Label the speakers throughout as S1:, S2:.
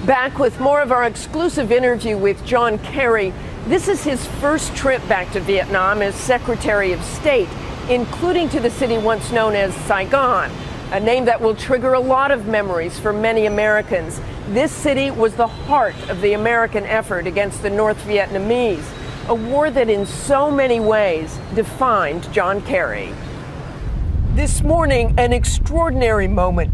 S1: Back with more of our exclusive interview with John Kerry. This is his first trip back to Vietnam as Secretary of State, including to the city once known as Saigon, a name that will trigger a lot of memories for many Americans. This city was the heart of the American effort against the North Vietnamese, a war that in so many ways defined John Kerry. This morning, an extraordinary moment.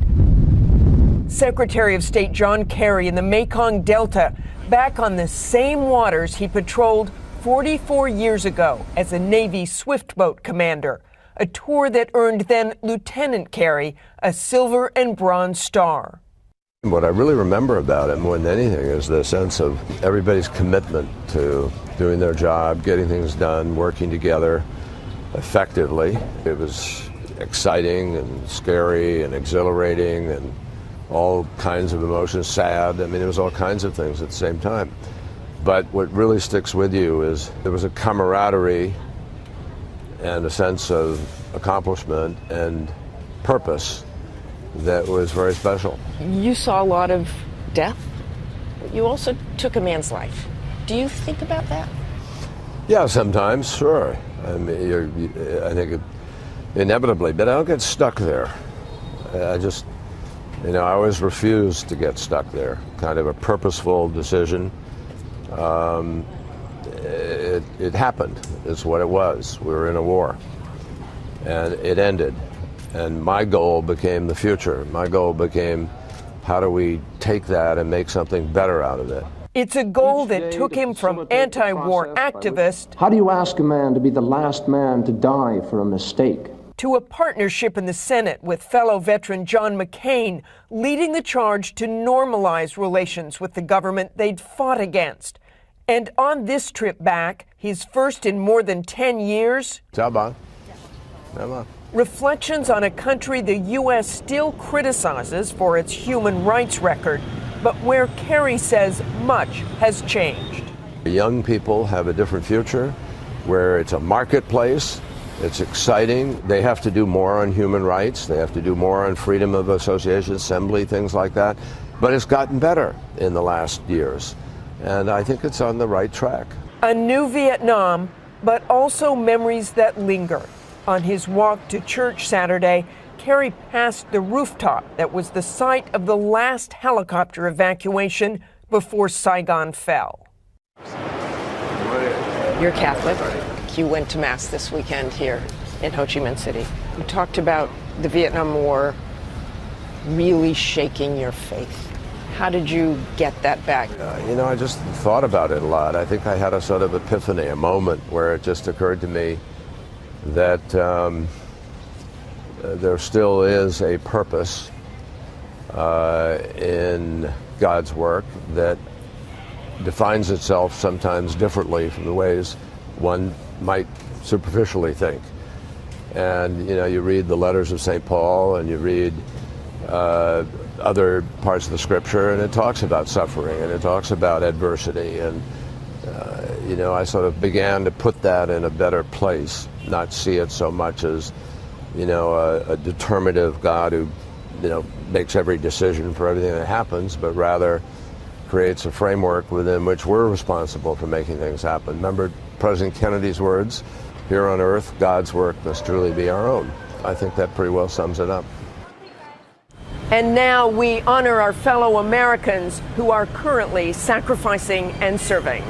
S1: Secretary of State John Kerry in the Mekong Delta, back on the same waters he patrolled 44 years ago as a Navy swiftboat commander, a tour that earned then Lieutenant Kerry a Silver and Bronze Star.
S2: What I really remember about it more than anything is the sense of everybody's commitment to doing their job, getting things done, working together effectively. It was exciting and scary and exhilarating and all kinds of emotions, sad. I mean, it was all kinds of things at the same time. But what really sticks with you is there was a camaraderie and a sense of accomplishment and purpose that was very special.
S1: You saw a lot of death. You also took a man's life. Do you think about that?
S2: Yeah, sometimes, sure. I mean, I think inevitably, but I don't get stuck there. I always refuse to get stuck there. Kind of a purposeful decision. It happened, is what it was. We were in a war, and it ended. And my goal became the future. My goal became, how do we take that and make something better out of it?
S1: It's a goal that took him from anti-war activist.
S3: How do you ask a man to be the last man to die for a mistake?
S1: To a partnership in the Senate with fellow veteran John McCain, leading the charge to normalize relations with the government they'd fought against. And on this trip back, his first in more than 10 years, reflections on a country the U.S. still criticizes for its human rights record, but where Kerry says much has changed.
S2: Young people have a different future, where it's a marketplace. It's exciting. They have to do more on human rights. They have to do more on freedom of association, assembly, things like that. But it's gotten better in the last years. And I think it's on the right track.
S1: A new Vietnam, but also memories that linger. On his walk to church Saturday, Kerry passed the rooftop that was the site of the last helicopter evacuation before Saigon fell. You're Catholic. You went to Mass this weekend here in Ho Chi Minh City. You talked about the Vietnam War really shaking your faith. How did you get that back?
S2: I just thought about it a lot. I think I had a sort of epiphany, a moment where it just occurred to me that there still is a purpose in God's work that defines itself sometimes differently from the ways one might superficially think. And you read the letters of St. Paul, and you read other parts of the scripture, and it talks about suffering, and it talks about adversity, and I sort of began to put that in a better place, not see it so much as a determinative God who makes every decision for everything that happens, but rather creates a framework within which we're responsible for making things happen. Remember President Kennedy's words, "Here on earth, God's work must truly be our own." I think that pretty well sums it up.
S1: And now we honor our fellow Americans who are currently sacrificing and serving.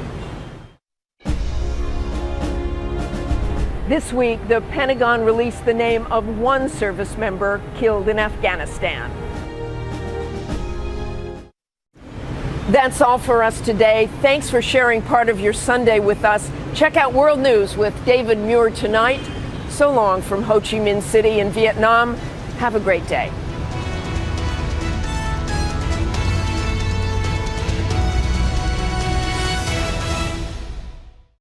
S1: This week, the Pentagon released the name of one service member killed in Afghanistan. That's all for us today. Thanks for sharing part of your Sunday with us. Check out World News with David Muir tonight. So long from Ho Chi Minh City in Vietnam. Have a great day.